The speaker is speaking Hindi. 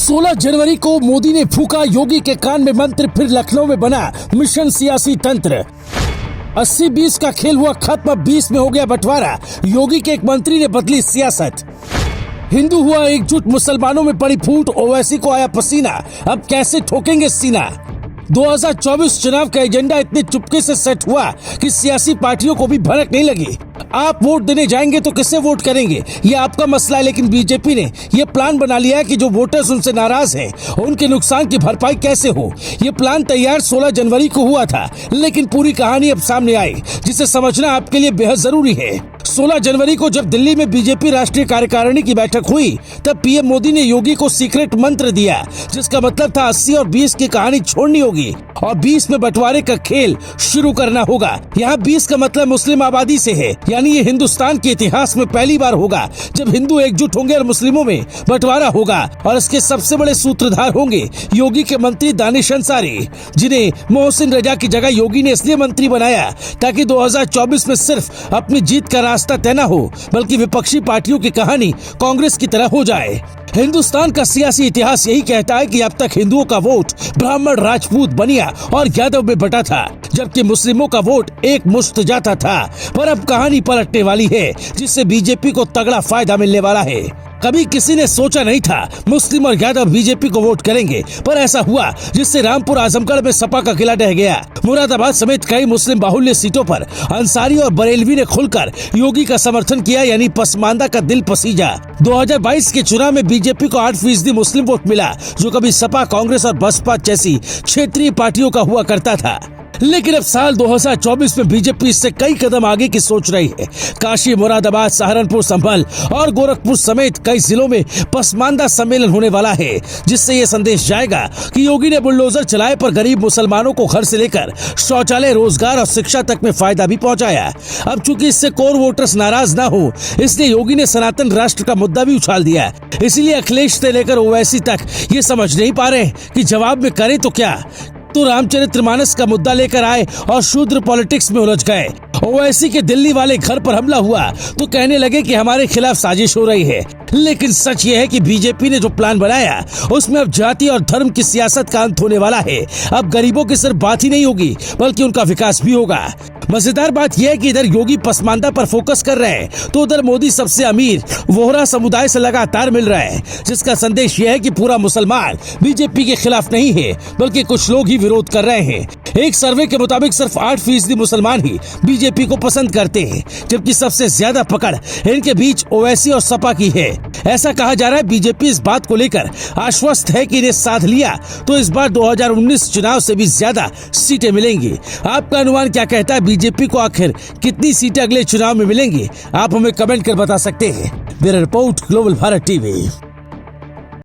16 जनवरी को मोदी ने फूका योगी के कान में मंत्र, फिर लखनऊ में बना मिशन सियासी तंत्र। 80-20 का खेल हुआ खत्म, 20 में हो गया बंटवारा। योगी के एक मंत्री ने बदली सियासत। हिंदू हुआ एकजुट, मुसलमानों में पड़ी फूट, ओवैसी को आया पसीना, अब कैसे ठोकेंगे सीना। 2024 चुनाव का एजेंडा इतने चुपके से सेट हुआ कि सियासी पार्टियों को भी भनक नहीं लगी। आप वोट देने जाएंगे तो किससे वोट करेंगे, ये आपका मसला है। लेकिन बीजेपी ने ये प्लान बना लिया है कि जो वोटर्स उनसे नाराज हैं, उनके नुकसान की भरपाई कैसे हो। ये प्लान तैयार 16 जनवरी को हुआ था, लेकिन पूरी कहानी अब सामने आई, जिसे समझना आपके लिए बेहद जरूरी है। 16 जनवरी को जब दिल्ली में बीजेपी राष्ट्रीय कार्यकारिणी की बैठक हुई, तब पीएम मोदी ने योगी को सीक्रेट मंत्र दिया, जिसका मतलब था 80 और 20 की कहानी छोड़नी होगी और 20 में बंटवारे का खेल शुरू करना होगा। यहाँ 20 का मतलब मुस्लिम आबादी से है, यानी ये हिंदुस्तान के इतिहास में पहली बार होगा जब हिंदू एकजुट होंगे और मुस्लिमों में बंटवारा होगा। और इसके सबसे बड़े सूत्रधार होंगे योगी के मंत्री दानिश अंसारी, जिन्हें मोहसिन रजा की जगह योगी ने इसलिए मंत्री बनाया ताकि 2024 में सिर्फ अपनी जीत का रास्ता तय न हो, बल्कि विपक्षी पार्टियों की कहानी कांग्रेस की तरह हो जाए। हिंदुस्तान का सियासी इतिहास यही कहता है कि अब तक हिंदुओं का वोट ब्राह्मण, राजपूत, बनिया और यादव में बटा था, जबकि मुस्लिमों का वोट एक मुश्त जाता था। पर अब कहानी पलटने वाली है, जिससे बीजेपी को तगड़ा फायदा मिलने वाला है। कभी किसी ने सोचा नहीं था मुस्लिम और यादव बीजेपी को वोट करेंगे, पर ऐसा हुआ, जिससे रामपुर आजमगढ़ में सपा का किला ढह गया। मुरादाबाद समेत कई मुस्लिम बाहुल्य सीटों पर अंसारी और बरेलवी ने खुलकर योगी का समर्थन किया, यानी पसमानदा का दिल पसीजा। 2022 के चुनाव में बीजेपी को 8% मुस्लिम वोट मिला, जो कभी सपा, कांग्रेस और बसपा जैसी क्षेत्रीय पार्टियों का हुआ करता था। लेकिन अब साल 2024 में बीजेपी इससे कई कदम आगे की सोच रही है। काशी, मुरादाबाद, सहारनपुर, संभल और गोरखपुर समेत कई जिलों में पसमानदा सम्मेलन होने वाला है, जिससे ये संदेश जाएगा कि योगी ने बुलडोजर चलाए पर गरीब मुसलमानों को घर से लेकर शौचालय, रोजगार और शिक्षा तक में फायदा भी पहुंचाया। अब चूंकि इससे कोर वोटर्स नाराज न हो, इसलिए योगी ने सनातन राष्ट्र का मुद्दा भी उछाल दिया। इसीलिए अखिलेश से लेकर ओवैसी तक ये समझ नहीं पा रहे कि जवाब में करें तो क्या। तो रामचरितमानस का मुद्दा लेकर आए और शूद्र पॉलिटिक्स में उलझ गए। ओवैसी के दिल्ली वाले घर पर हमला हुआ तो कहने लगे कि हमारे खिलाफ साजिश हो रही है। लेकिन सच ये है कि बीजेपी ने जो प्लान बनाया, उसमें अब जाति और धर्म की सियासत का अंत होने वाला है। अब गरीबों की सिर्फ बात ही नहीं होगी, बल्कि उनका विकास भी होगा। मजेदार बात यह है कि इधर योगी पसमानदा पर फोकस कर रहे हैं, तो उधर मोदी सबसे अमीर वोहरा समुदाय से लगातार मिल रहा है, जिसका संदेश यह है कि पूरा मुसलमान बीजेपी के खिलाफ नहीं है, बल्कि कुछ लोग ही विरोध कर रहे हैं। एक सर्वे के मुताबिक सिर्फ 8% मुसलमान ही बीजेपी को पसंद करते हैं, जबकि सबसे ज्यादा पकड़ इनके बीच ओवैसी और सपा की है। ऐसा कहा जा रहा है बीजेपी इस बात को लेकर आश्वस्त है कि इन्हें साथ लिया तो इस बार 2019 चुनाव से भी ज्यादा सीटें मिलेंगी। आपका अनुमान क्या कहता है, बीजेपी को आखिर कितनी सीटें अगले चुनाव में मिलेंगी? आप हमें कमेंट कर बता सकते हैं। Bureau report, global Bharat TV.